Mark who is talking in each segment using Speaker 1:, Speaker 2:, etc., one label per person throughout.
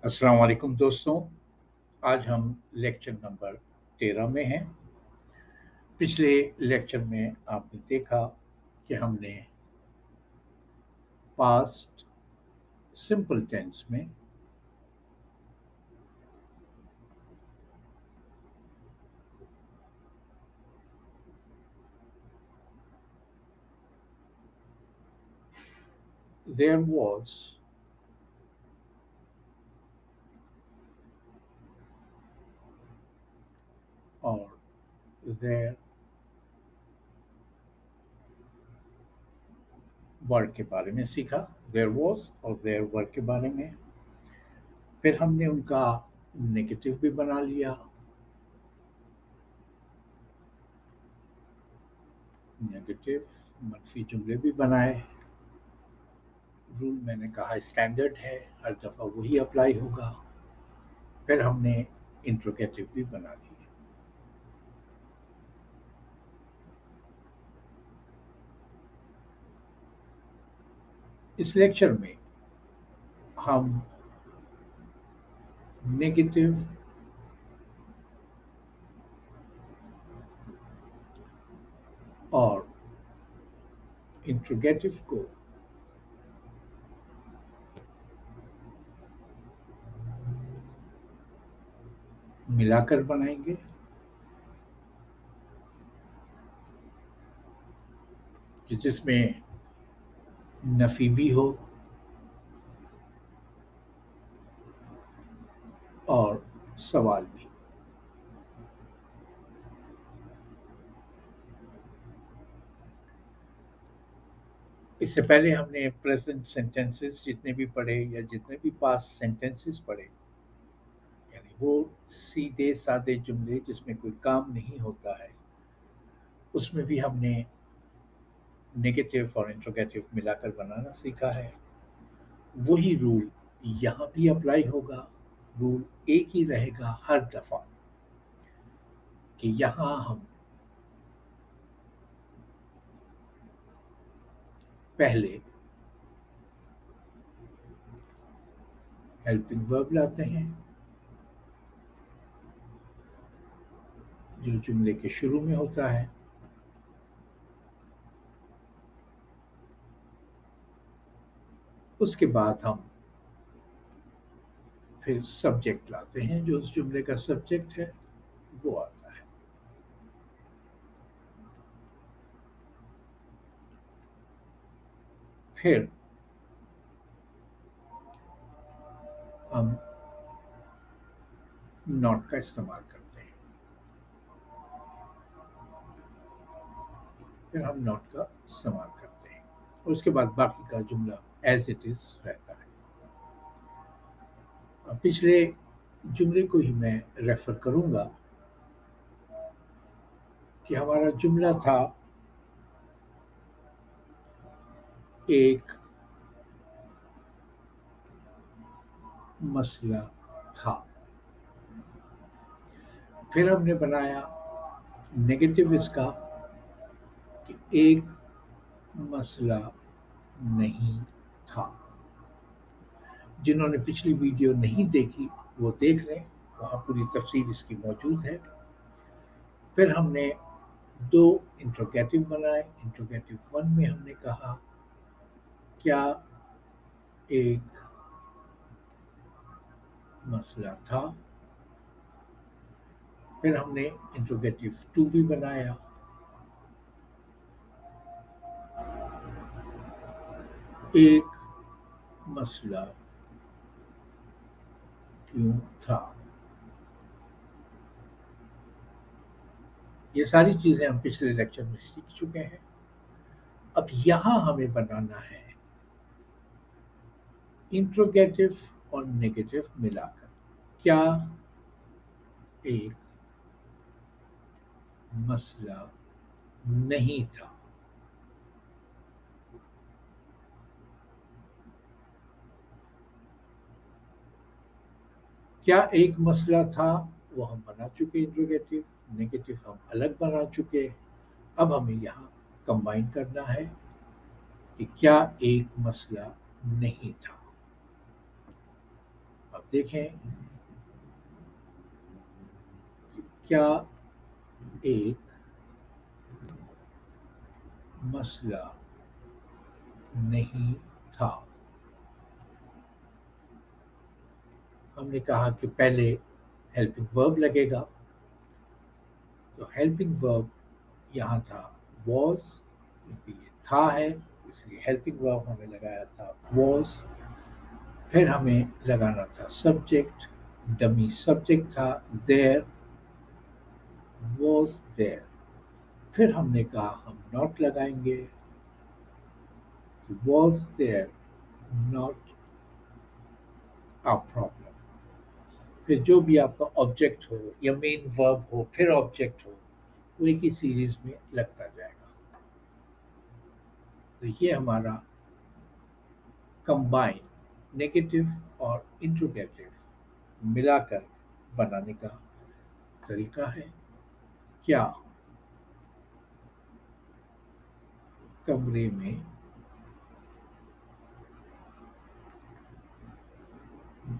Speaker 1: अस्सलाम वालेकुम दोस्तों। आज हम लेक्चर नंबर 13 में हैं। पिछले लेक्चर में आपने देखा कि हमने पास्ट सिंपल टेंस में देयर वाज और देयर वर के बारे में सीखा। देयर वाज और देयर वर के बारे में। फिर हमने उनका नेगेटिव भी बना लिया। नेगेटिव मनफी जुमले भी बनाए। रूल मैंने कहा स्टैंडर्ड है, हर दफ़ा वही अप्लाई होगा। फिर हमने इंट्रोगेटिव भी बना लिए। इस लेक्चर में हम नेगेटिव और इंट्रोगेटिव को मिलाकर बनाएंगे, कि जिसमें नफी भी हो और सवाल भी। इससे पहले हमने प्रेजेंट सेंटेंसेस जितने भी पढ़े या जितने भी पास्ट सेंटेंसेस पढ़े, यानी वो सीधे सादे जुमले जिसमें कोई काम नहीं होता है, उसमें भी हमने नेगेटिव और इंट्रोगेटिव मिलाकर बनाना सीखा है। वही रूल यहाँ भी अप्लाई होगा। रूल एक ही रहेगा हर दफा, कि यहाँ हम पहले हेल्पिंग वर्ब लाते हैं जो जुमले के शुरू में होता है। उसके बाद हम फिर सब्जेक्ट लाते हैं, जो उस जुमले का सब्जेक्ट है वो आता है। फिर हम नॉट का इस्तेमाल करते हैं। फिर हम नॉट का इस्तेमाल करते हैं और उसके बाद बाकी का जुमला एज इट इज रहता है। अब पिछले जुमले को ही मैं रेफर करूंगा कि हमारा जुमला था, एक मसला था। फिर हमने बनाया नेगेटिव इसका, कि एक मसला नहीं था। जिन्होंने पिछली वीडियो नहीं देखी वो देख लें, वहाँ पूरी तफसील इसकी मौजूद है। फिर हमने दो इंट्रोगेटिव बनाए। इंट्रोगेटिव वन में हमने कहा क्या एक मसला था। फिर हमने इंट्रोगेटिव टू भी बनाया, एक मसला क्यों था। ये सारी चीजें हम पिछले लेक्चर में सीख चुके हैं। अब यहाँ हमें बनाना है इंट्रोगेटिव और नेगेटिव मिलाकर। क्या एक मसला नहीं था। क्या एक मसला था वो हम बना चुके इंट्रोगेटिव, नेगेटिव हम अलग बना चुके। अब हमें यहाँ कंबाइन करना है कि क्या एक मसला नहीं था। अब देखें कि क्या एक मसला नहीं था। हमने कहा कि पहले हेल्पिंग वर्ब लगेगा, तो हेल्पिंग वर्ब यहाँ था was, क्योंकि ये था है इसलिए हेल्पिंग वर्ब हमें लगाया था was। फिर हमें लगाना था सब्जेक्ट, डमी सब्जेक्ट था there, was there। फिर हमने कहा हम नॉट लगाएंगे, was there not a problem। फिर जो भी आपका ऑब्जेक्ट हो या मेन वर्ब हो फिर ऑब्जेक्ट हो, वो एक ही सीरीज में लगता जाएगा। तो ये हमारा कंबाइन नेगेटिव और इंट्रोगेटिव मिलाकर बनाने का तरीका है। क्या कमरे में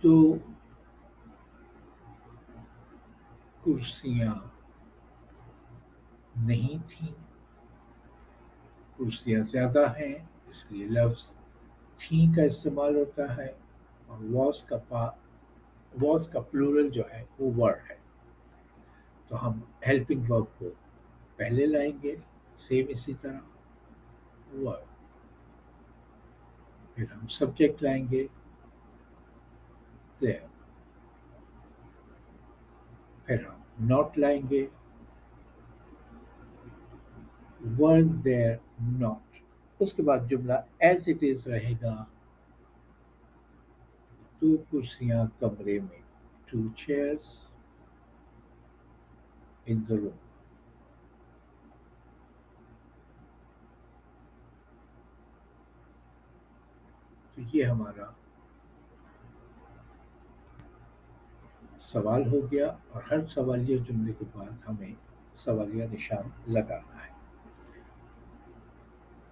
Speaker 1: दो कुर्सियां नहीं थीं। कुर्सियां ज्यादा हैं इसलिए लफ्ज थी का इस्तेमाल होता है, और वॉस का प्लूरल जो है वो वर है। तो हम हेल्पिंग वर्ब को पहले लाएंगे, सेम इसी तरह वर। फिर हम सब्जेक्ट लाएंगे देयर। फिर हम नॉट लाएंगे वर देयर नॉट। उसके बाद जुमला एज इट इज रहेगा, दो कुर्सियां कमरे में, two chairs in the room. तो ये हमारा सवाल हो गया, और हर सवालिया जुमले के बाद हमें सवालिया निशान लगाना है।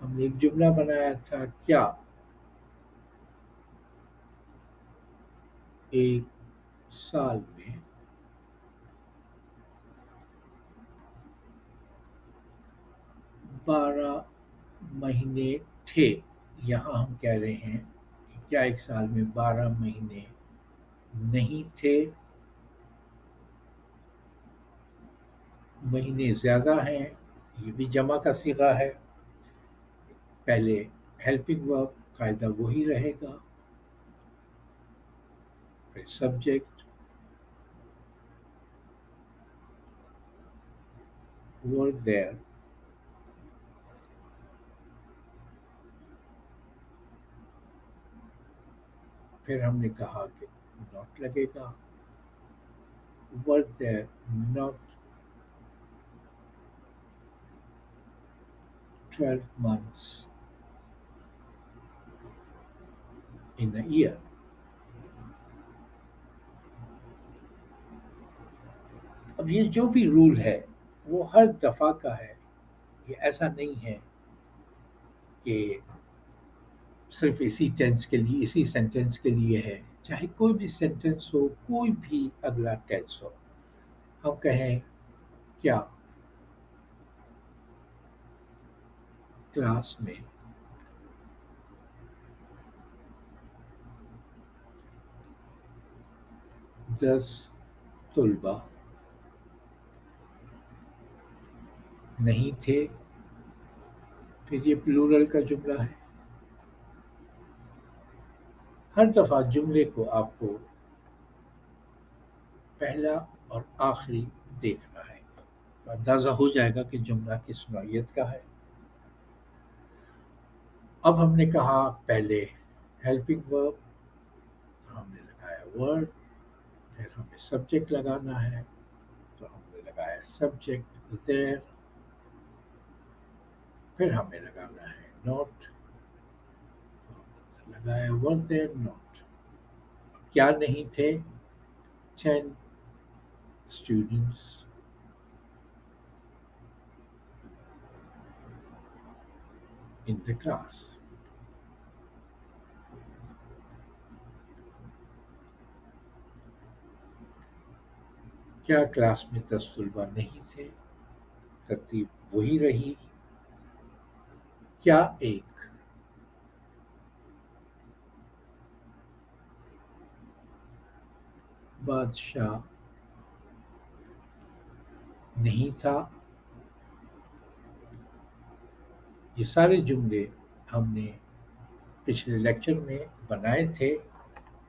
Speaker 1: हमने एक जुमला बनाया था, क्या एक साल में 12 महीने थे। यहाँ हम कह रहे हैं कि क्या एक साल में 12 महीने नहीं थे। महीने ज्यादा हैं, ये भी जमा का सीगा है। पहले हेल्पिंग वर्ब कायदा वही रहेगा, फिर सब्जेक्ट वर देयर। फिर हमने कहा कि नॉट लगेगा, were there not 12 months in a year। अब ये जो भी रूल है वो हर दफा का है। ये ऐसा नहीं है कि सिर्फ इसी टेंस के लिए, इसी सेंटेंस के लिए है। चाहे कोई भी सेंटेंस हो, कोई भी अगला टेंस हो, हम कहें क्या क्लास में 10 तुलबा नहीं थे। फिर ये प्लूरल का जुमला है। हर दफा जुमले को आपको पहला और आखिरी देखना है, तो अंदाजा हो जाएगा कि जुमला किस नौइयत का है। अब हमने कहा पहले हेल्पिंग वर्ब, हमने लगाया वर्ड। फिर हमें सब्जेक्ट लगाना है, तो हमने लगाया सब्जेक्ट देयर। फिर हमें लगाना है नॉट, लगाया वर देयर नॉट। क्या नहीं थे, 10 students in the class। کیا کلاس میں 10 طلبہ نہیں تھے؟ ترتیب وہی رہی. کیا ایک بادشاہ نہیں تھا؟ یہ سارے جملے ہم نے پچھلے لیکچر میں بنائے تھے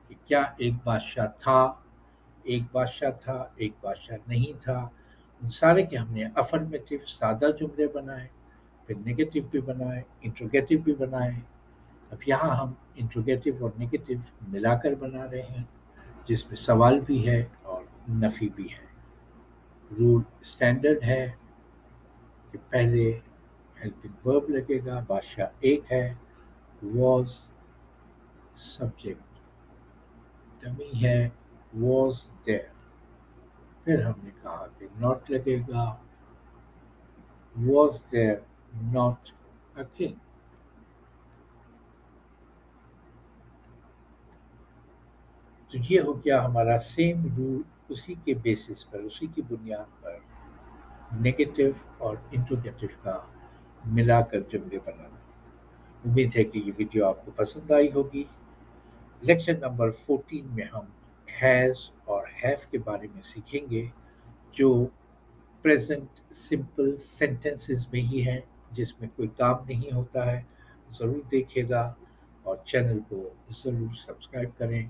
Speaker 1: کہ کیا ایک بادشاہ تھا، ایک بادشاہ تھا، ایک بادشاہ نہیں تھا. ان سارے کے ہم نے افرمیٹو سادہ جملے بنائے، پھر نگیٹو بھی بنائے، انٹروگیٹو بھی بنائے. اب یہاں ہم انٹروگیٹو اور نگیٹو ملا کر بنا رہے ہیں، جس میں سوال بھی ہے اور نفی بھی ہے. رول اسٹینڈرڈ ہے کہ پہلے ہیلپنگ ورب لگے گا. بادشاہ ایک ہے، واز سبجیکٹ، ڈمی ہے واز دیر. پھر ہم نے کہا کہ ناٹ لگے گا. Was there not a king. تو یہ ہو گیا ہمارا سیم رول. اسی کے بیسس پر، اسی کی بنیاد پر نگیٹو اور انٹروگیٹو کا ملا کر جملے بنانا. امید ہے کہ یہ ویڈیو آپ کو پسند آئی ہوگی. لیکچر نمبر 14 میں ہم ہیز اور ہیو کے بارے میں سیکھیں گے، جو پریزنٹ سمپل سینٹینسز میں ہی ہیں، جس میں کوئی کام نہیں ہوتا ہے. ضرور دیکھیے گا اور چینل کو ضرور سبسکرائب کریں.